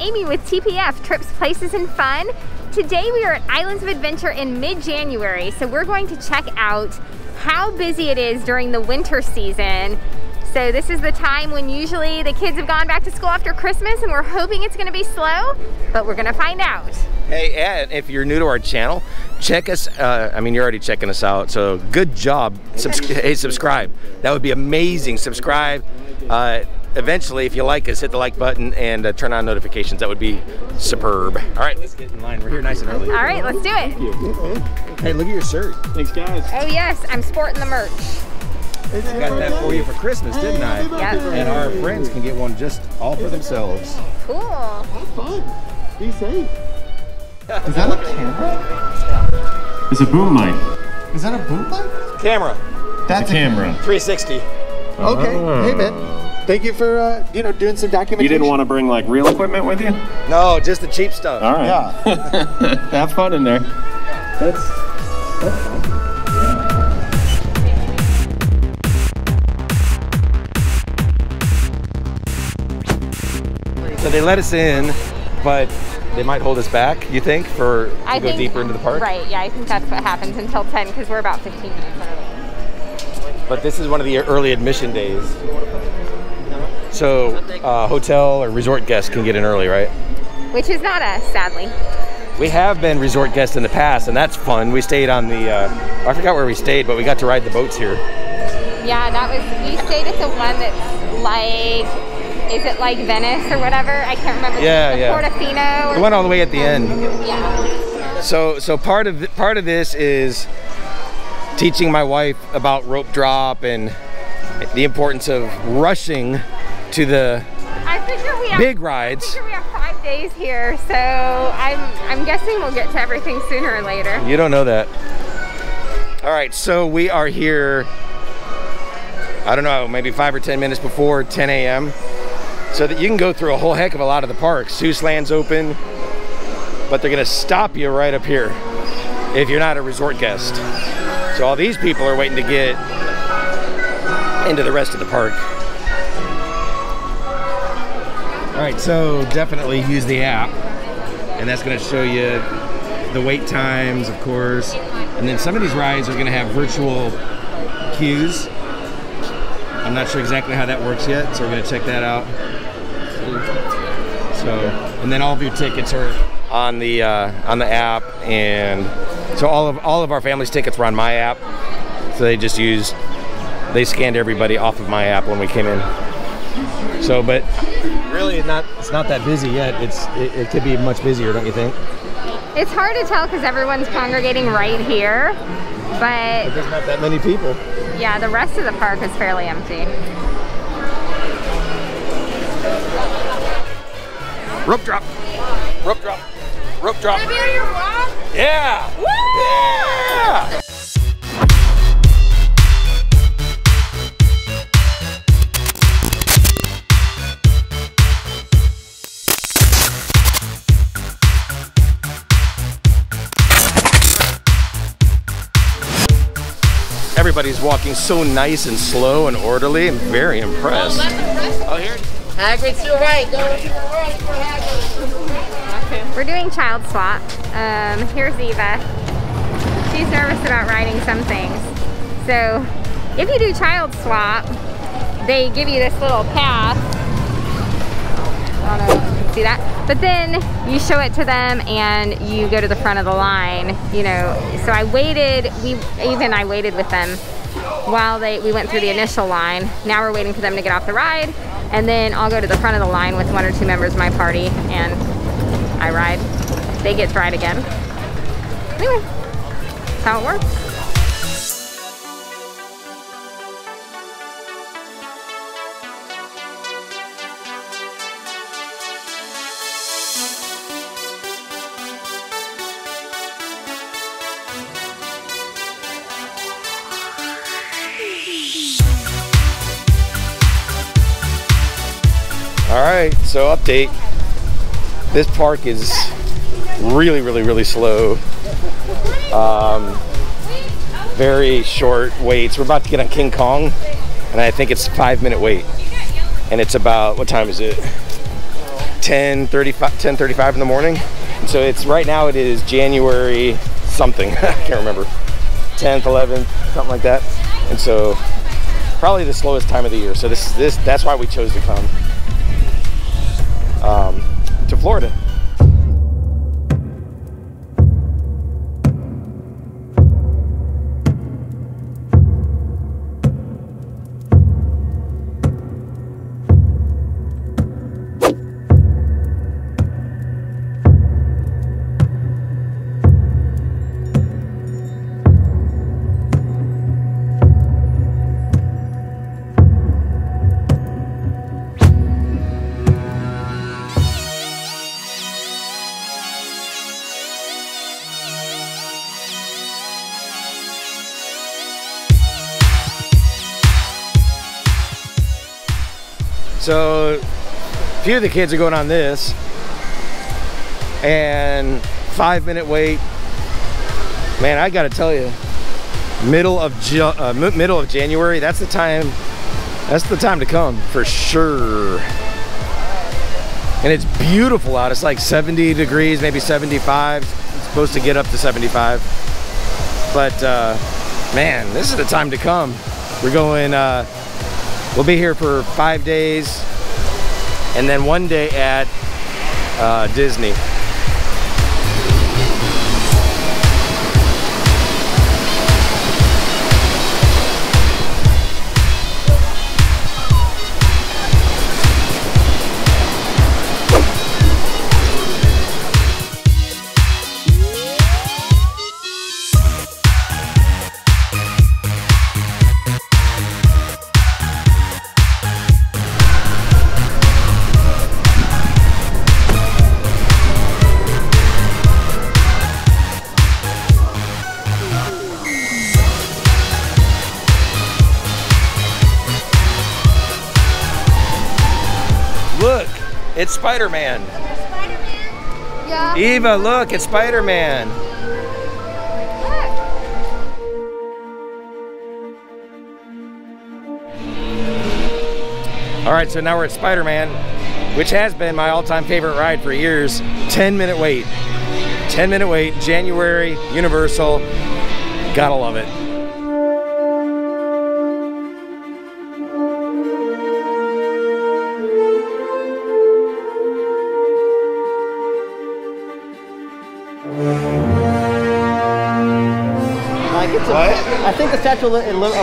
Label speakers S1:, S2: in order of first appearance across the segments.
S1: Amy with TPF, Trips, Places, and Fun. Today we are at Islands of Adventure in mid-January, so we're going to check out how busy it is during the winter season. So this is the time when usually the kids have gone back to school after Christmas, and we're hoping it's gonna be slow, but we're gonna find out.
S2: Hey, and if you're new to our channel, check us, I mean, you're already checking us out, so good job. Hey, subscribe. That would be amazing. Subscribe. Eventually, if you like us, hit the like button and turn on notifications. That would be superb. All right, let's get in line. We're here nice and early.
S1: All right, let's do it.
S2: Hey, look at your shirt.
S3: Thanks, guys.
S1: Oh yes, I'm sporting the merch.
S2: I got that for you for Christmas, didn't I?
S1: Yep.
S2: And our friends can get one just all for themselves.
S1: Cool.
S3: Have fun. Be safe.
S4: Is that a camera?
S3: It's a boom mic.
S4: Is that a boom mic?
S2: Camera.
S4: That's
S3: a camera.
S2: 360.
S4: Okay. Hey, man. Thank you for, you know, doing some documentation.
S3: You didn't want to bring like real equipment with you?
S2: No, just the cheap stuff.
S3: All right.
S4: Yeah.
S3: Have fun in there. That's fun.
S2: So they let us in, but they might hold us back, you think, to go deeper into the park?
S1: Right, yeah, I think that's what happens until 10 because we're about 15 minutes early.
S2: But this is one of the early admission days. So hotel or resort guests can get in early, right?
S1: Which is not us, sadly.
S2: We have been resort guests in the past, and that's fun. We stayed on the, I forgot where we stayed, but we got to ride the boats here.
S1: Yeah, we stayed at the one that's like, is it like Venice or whatever? I can't remember.
S2: Yeah, yeah.
S1: Portofino.
S2: The one all the way at the end.
S1: Yeah.
S2: So part of this is teaching my wife about rope drop and the importance of rushing to the big rides.
S1: I figure we have 5 days here, so I'm guessing we'll get to everything sooner or later.
S2: You don't know that. All right, so we are here, I don't know, maybe 5 or 10 minutes before 10 a.m. so that you can go through a whole heck of a lot of the parks. Seuss Land's open, but they're gonna stop you right up here if you're not a resort guest. So all these people are waiting to get into the rest of the park. All right, so definitely use the app, and that's gonna show you the wait times, of course. And then some of these rides are gonna have virtual queues. I'm not sure exactly how that works yet, so we're gonna check that out. So, and then all of your tickets are on the app, and so all of our family's tickets were on my app. So they scanned everybody off of my app when we came in. So, but really, it's not that busy yet. It could be much busier, don't you think?
S1: It's hard to tell because everyone's congregating right here, but
S2: there's not that many people.
S1: Yeah, the rest of the park is fairly empty.
S2: Rope drop. Rope drop. Rope drop.
S1: Can I be on your vlog?
S2: Yeah.
S1: Woo!
S2: Yeah. Everybody's walking so nice and slow and orderly. I'm very impressed. Oh, here.
S5: Hagrid to your right. Go to your right for Hagrid.
S1: We're doing child swap. Here's Eva. She's nervous about riding some things. So if you do child swap, they give you this little pass. I don't know if you can see that. But then you show it to them and you go to the front of the line, you know. So I waited, I waited with them while we went through the initial line. Now we're waiting for them to get off the ride, and then I'll go to the front of the line with 1 or 2 members of my party and I ride. They get to ride again. Anyway, that's how it works.
S2: All right, so update. This park is really slow. Very short waits. We're about to get on King Kong, and I think it's a 5-minute wait. And it's about, what time is it? 10:35 in the morning. And so it's right now it is January something. I can't remember. 10th, 11th, something like that. And so probably the slowest time of the year. So that's why we chose to come to Florida. So a few of the kids are going on this, and 5-minute wait. Man, I gotta tell you, middle of January, that's the time to come for sure. And it's beautiful out. It's like 70 degrees, maybe 75. It's supposed to get up to 75. But man, this is the time to come. We're going, we'll be here for 5 days and then 1 day at Disney. Look, it's Spider-Man.
S1: Spider-Man? Yeah.
S2: Eva, look, it's Spider-Man. All right, so now we're at Spider-Man, which has been my all-time favorite ride for years. 10-minute wait. 10-minute wait, January, Universal. Gotta love it.
S5: Like it's I think the Statue of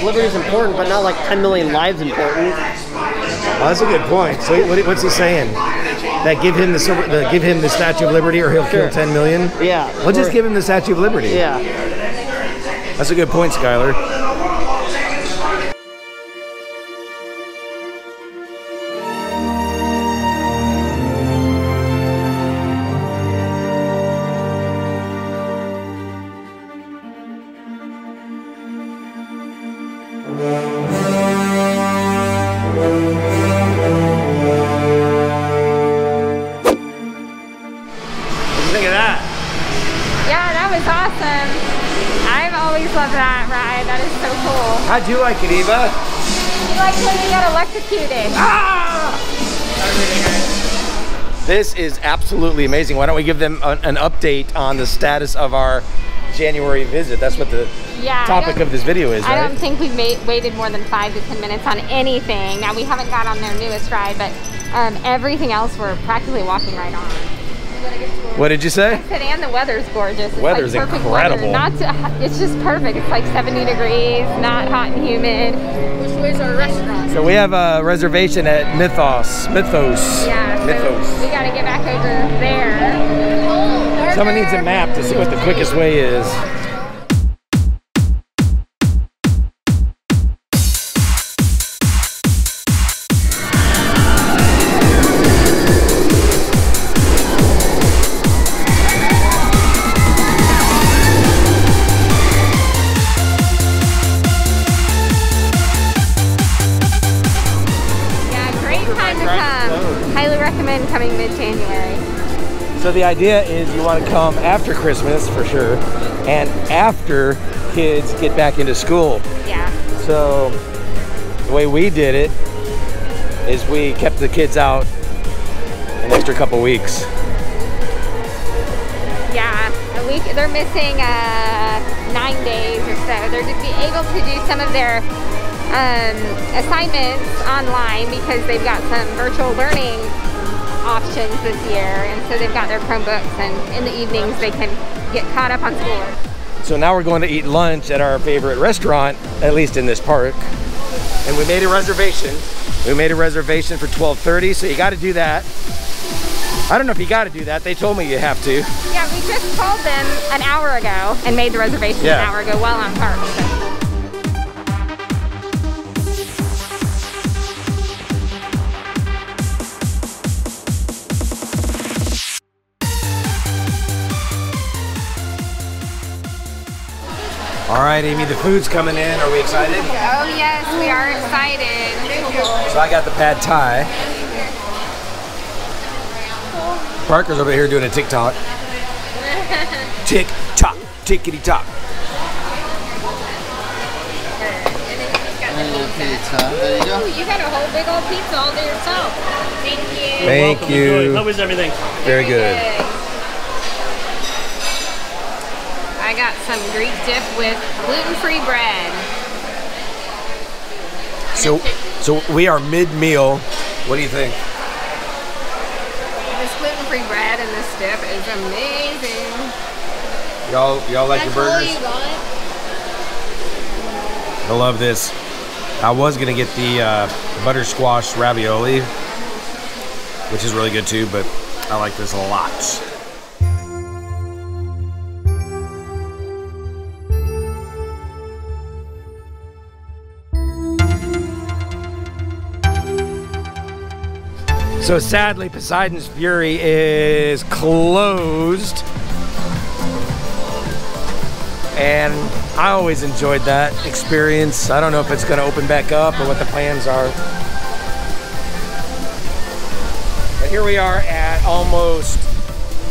S5: Liberty is important, but not like 10 million lives important.
S2: Oh, that's a good point. So what's he saying? That give him the Statue of Liberty, or he'll kill 10 million?
S5: Yeah.
S2: We'll just give him the Statue of Liberty.
S5: Yeah.
S2: That's a good point, Skylar.
S1: Awesome. I've always loved that ride. That is so cool.
S2: How'd you like it, Eva?
S1: You like when you got electrocuted.
S2: Ah! This is absolutely amazing. Why don't we give them an update on the status of our January visit? That's what the topic of this video is, right?
S1: I don't think we've waited more than 5 to 10 minutes on anything. Now, we haven't got on their newest ride, but everything else we're practically walking right on.
S2: What did you say?
S1: I said, and the weather's gorgeous.
S2: The weather's
S1: like perfect
S2: incredible.
S1: Weather. It's just perfect. It's like 70 degrees, not hot and humid. Which way's our restaurant?
S2: So we have a reservation at Mythos.
S1: Yeah.
S2: Mythos.
S1: So we got to get back over there.
S2: Someone needs a map to see what the quickest way is.
S1: Highly recommend coming mid-January.
S2: So the idea is you want to come after Christmas for sure, and after kids get back into school.
S1: Yeah.
S2: So the way we did it is we kept the kids out an extra couple weeks.
S1: Yeah, a week. They're missing 9 days or so. They're to be able to do some of their assignments online because they've got some virtual learning options this year, and so they've got their Chromebooks, and in the evenings they can get caught up on schoolwork.
S2: So now we're going to eat lunch at our favorite restaurant, at least in this park. And we made a reservation. We made a reservation for 12:30, so you got to do that. I don't know if you got to do that. They told me you have to.
S1: Yeah, we just called them an hour ago and made the reservation an hour ago while on park. So.
S2: All right, Amy, the food's coming in. Are we excited?
S1: Oh yes, we are excited.
S2: So I got the pad thai. Parker's over here doing a TikTok. Tick-tock, tickety-tock.
S1: Ooh, you got a whole big old pizza all to yourself. Thank you.
S2: Thank you.
S3: How was everything?
S2: Very good.
S1: I got some Greek dip with gluten-free bread.
S2: So we are mid-meal. What do you think?
S1: This gluten-free bread and this dip is amazing.
S2: Y'all like your burgers? I love this. I was gonna get the butter squash ravioli, which is really good too, but I like this a lot. So sadly, Poseidon's Fury is closed. And I always enjoyed that experience. I don't know if it's gonna open back up or what the plans are. But here we are at almost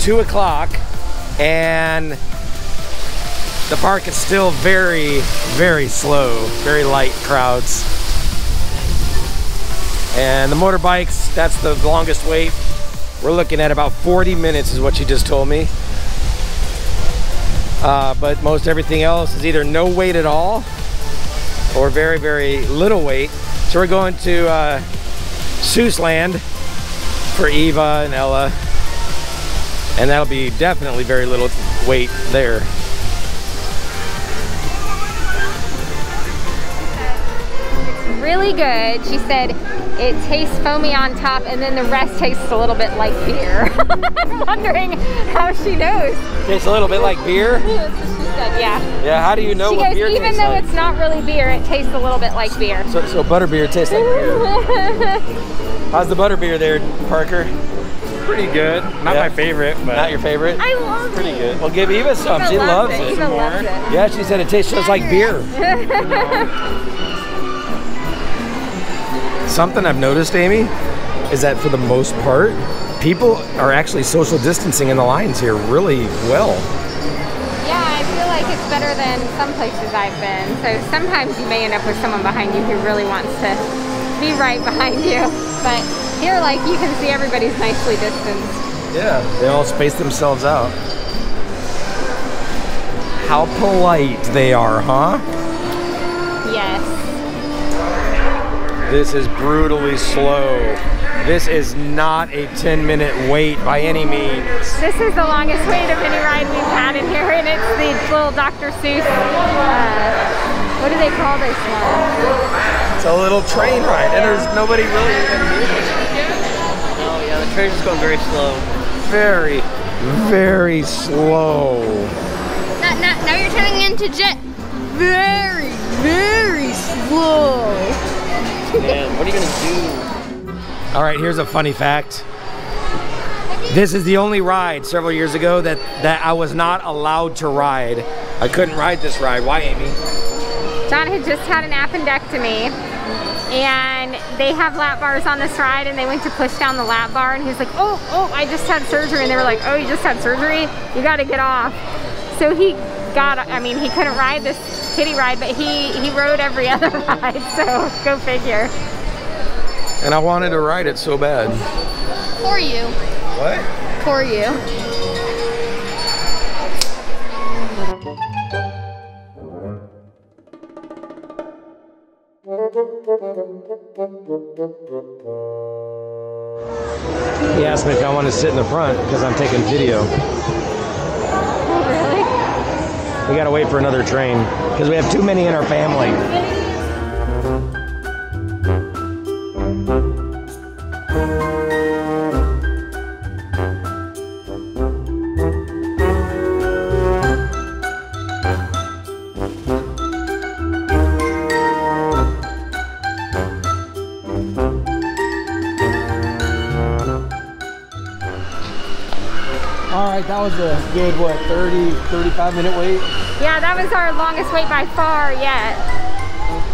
S2: 2 o'clock and the park is still very, very slow, very light crowds. And the motorbikes, that's the longest wait. We're looking at about 40 minutes is what she just told me. But most everything else is either no wait at all or very, very little wait. So we're going to Seuss Land for Eva and Ella. And that'll be definitely very little wait there.
S1: Really good. She said it tastes foamy on top and then the rest tastes a little bit like beer. I'm wondering how she knows.
S2: Tastes a little bit like beer?
S1: That's what she said, yeah.
S2: Yeah, how do you know what beer tastes like?
S1: Even though it's not really beer, it tastes a little bit like beer.
S2: So butterbeer tastes like beer. How's the butterbeer there, Parker?
S3: Pretty good. Not my favorite, but
S2: not your favorite?
S1: I love it.
S2: Pretty good. Well, give Eva some. She loves it.
S1: Eva loves it.
S2: Yeah, she said it tastes just like beer. Something I've noticed, Amy, is that for the most part, people are actually social distancing in the lines here really well.
S1: Yeah, I feel like it's better than some places I've been. So sometimes you may end up with someone behind you who really wants to be right behind you. But here, like, you can see everybody's nicely distanced.
S2: Yeah, they all space themselves out. How polite they are, huh?
S1: Yes.
S2: This is brutally slow. This is not a 10-minute wait by any means.
S1: This is the longest wait of any ride we've had in here, and it's the little Dr. Seuss, what do they call this one?
S2: It's a little train ride, and there's nobody really even here.
S5: Oh yeah, the train's just going very slow.
S2: Very, very slow.
S1: Now you're turning into jet. Very, very slow.
S5: Man, what are you gonna do?
S2: All right, here's a funny fact. This is the only ride several years ago that I was not allowed to ride. I couldn't ride this ride. Why, Amy?
S1: John had just had an appendectomy, and they have lap bars on this ride, and they went to push down the lap bar, and he was like, oh, I just had surgery. And they were like, oh, you just had surgery? You gotta get off. So he couldn't ride this kiddie ride, but he rode every other ride, so go figure.
S2: And I wanted to ride it so bad.
S6: For you.
S2: What?
S6: For you.
S2: He asked me if I want to sit in the front because I'm taking video.
S1: Oh, really?
S2: We gotta wait for another train because we have too many in our family.
S4: All right, that was a good, what, 30, 35 minute wait?
S1: Yeah, that was our longest wait by far yet.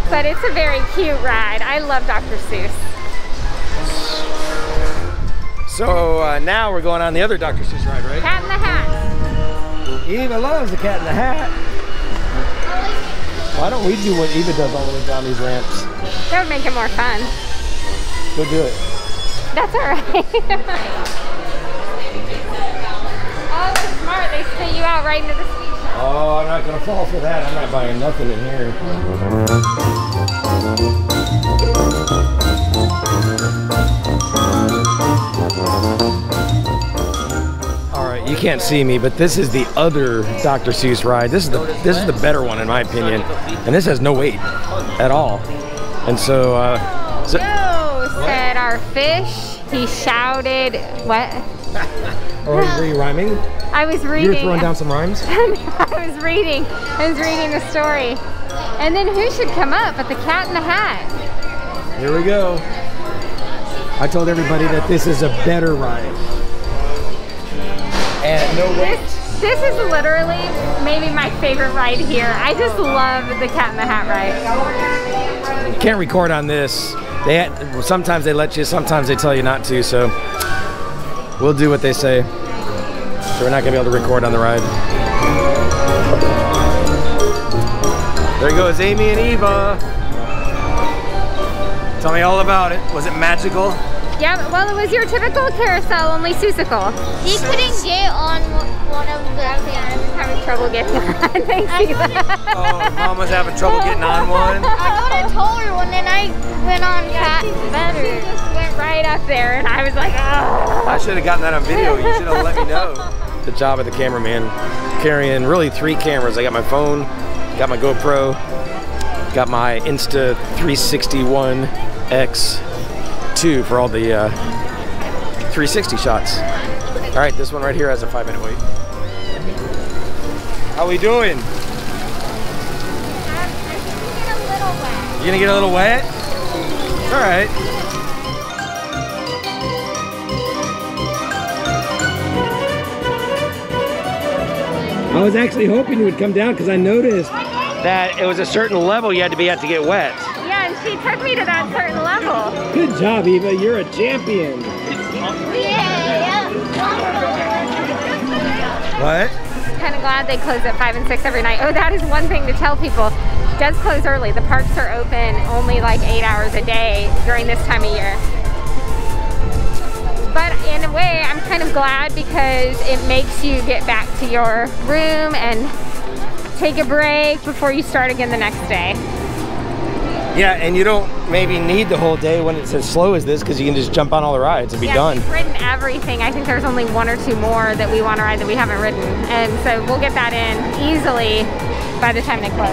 S1: But it's a very cute ride. I love Dr. Seuss.
S2: So now we're going on the other Dr. Seuss ride, right?
S1: Cat in the Hat.
S2: Eva loves the Cat in the Hat. Why don't we do what Eva does all the way down these ramps?
S1: That would make it more fun.
S2: Go do it.
S1: That's all right. Oh, that's smart. They spit you out right into the speech.
S2: Oh, I'm not gonna fall for that. I'm not buying nothing in here. All right, you can't see me, but this is the other Dr. Seuss ride. This is the better one in my opinion, and this has no wait at all. And so,
S1: said our fish. He shouted, what?
S2: Or were you rhyming?
S1: I was reading.
S2: You were throwing down some rhymes?
S1: I was reading the story. And then who should come up but the Cat in the Hat?
S2: Here we go. I told everybody that this is a better ride. And no wait.
S1: This is literally maybe my favorite ride here. I just love the Cat in the Hat ride.
S2: You can't record on this. Sometimes they let you, sometimes they tell you not to, so we'll do what they say. So we're not gonna be able to record on the ride. There goes Amy and Eva. Tell me all about it. Was it magical?
S1: Yeah, well, it was your typical carousel, only Seussical.
S6: He couldn't get on one of the things.
S1: Having trouble getting on. Thanks, Eva.
S2: Oh, Mom was having trouble getting on one.
S6: I got a taller one and I went on better.
S1: She just went right up there and I was like, oh.
S2: I should have gotten that on video. You should have let me know. The job of the cameraman, carrying really 3 cameras. I got my phone, got my GoPro, got my Insta 361 X2 for all the 360 shots. All right, this one right here has a 5-minute wait. How we doing? You gonna get a little wet? All right. I was actually hoping you would come down because I noticed that it was a certain level you had to be at to get wet.
S1: Yeah, and she took me to that certain level.
S2: Good job, Eva. You're a champion. What?
S1: Kind of glad they close at 5 and 6 every night. Oh, that is one thing to tell people. It does close early. The parks are open only like 8 hours a day during this time of year. But in a way, I'm kind of glad because it makes you get back to your room and take a break before you start again the next day.
S2: Yeah, and you don't maybe need the whole day when it's as slow as this because you can just jump on all the rides and be done.
S1: We've ridden everything. I think there's only 1 or 2 more that we want to ride that we haven't ridden. And so we'll get that in easily by the time they close.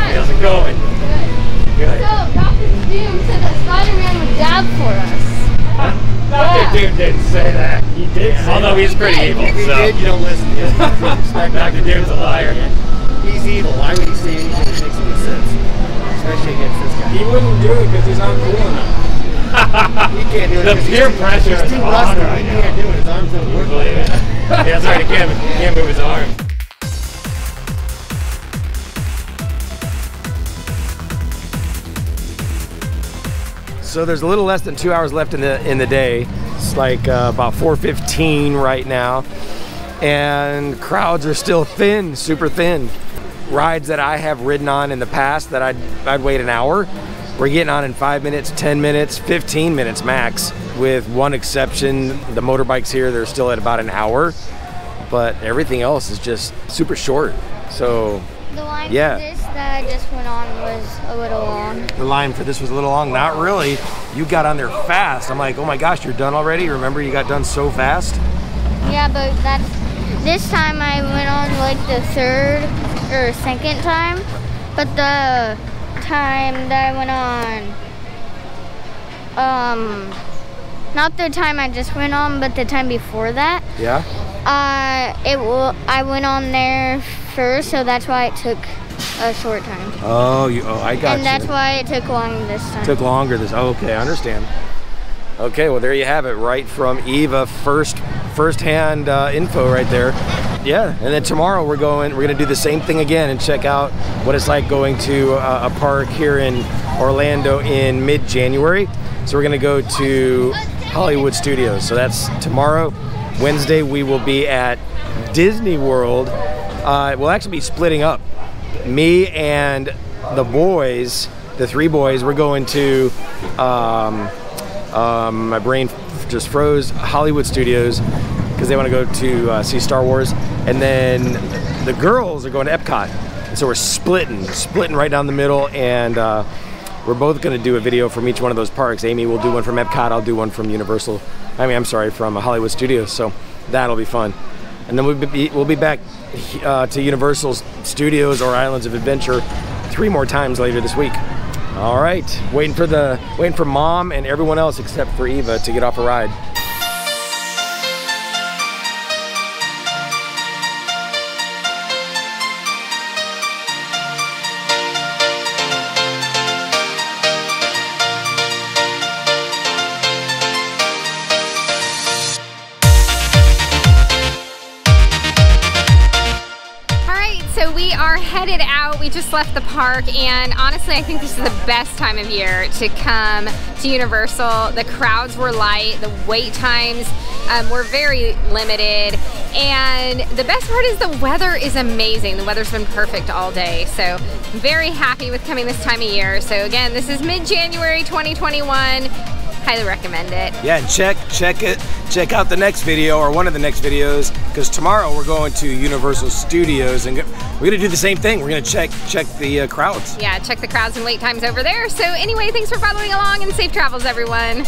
S2: How's it going? Good.
S6: So, Dr. Doom said that Spider-Man would dab for us.
S2: Dr. Doom didn't say that.
S3: He did say
S2: Although he's pretty evil,
S4: If he
S2: so.
S4: did, you don't listen.
S2: Dr. Doom's a liar.
S4: He's evil. Why would he say anything that makes any sense? Especially against this guy.
S3: He wouldn't do it because he's not cool enough.
S4: He can't do it.
S2: The
S4: 'cause
S2: peer pressure
S4: he's
S2: is
S4: too
S2: on
S4: rusty.
S2: right
S4: He
S2: now.
S4: can't do it. His arms don't work.
S2: Believe it. Yeah, that's right. He can't move his arm. So there's a little less than 2 hours left in the day. It's like about 4:15 right now. and crowds are still thin, super thin. Rides that I have ridden on in the past that I'd wait an hour, we're getting on in 5 minutes, 10 minutes, 15 minutes max, with one exception. The motorbikes here, they're still at about an hour, but everything else is just super short. So
S6: The line
S2: yeah.
S6: for this that I just went on was a little long.
S2: The line for this was a little long. Not really. You got on there fast. I'm like, oh my gosh, you're done already? Remember, you got done so fast?
S6: Yeah, but this time I went on like the third or second time, but the time that I went on, not the time I just went on, but the time before that.
S2: Yeah.
S6: I went on there first, so that's why it took a short time.
S2: Oh, I got you.
S6: And that's why it took long this time.
S2: Took longer this. Oh, okay, I understand. Okay, well there you have it, right from Eva, first-hand info right there. Yeah, and then tomorrow we're gonna do the same thing again and check out what it's like going to a park here in Orlando in mid-January. So we're gonna go to Hollywood Studios. So that's tomorrow. Wednesday we will be at Disney World. We'll actually be splitting up. Me and the boys, the 3 boys, we're going to, my brain just froze, Hollywood Studios, because they want to go to see Star Wars. And then the girls are going to Epcot. And so we're splitting right down the middle, and we're both going to do a video from each one of those parks. Amy will do one from Epcot, I'll do one from from Hollywood Studios. So that'll be fun. And then we'll be back to Universal Studios or Islands of Adventure 3 more times later this week. All right, waiting for Mom and everyone else except for Eva to get off a ride.
S1: So we are headed out. We just left the park, and honestly I think this is the best time of year to come to Universal. The crowds were light, the wait times were very limited, and the best part is the weather is amazing. The weather's been perfect all day, so I'm very happy with coming this time of year. So again, this is mid-January 2021. Highly recommend it. Yeah,
S2: and check out the next video, or one of the next videos, because tomorrow we're going to Universal Studios and we're gonna do the same thing. We're gonna check the crowds.
S1: Yeah, check the crowds and wait times over there. So anyway, thanks for following along, and safe travels, everyone.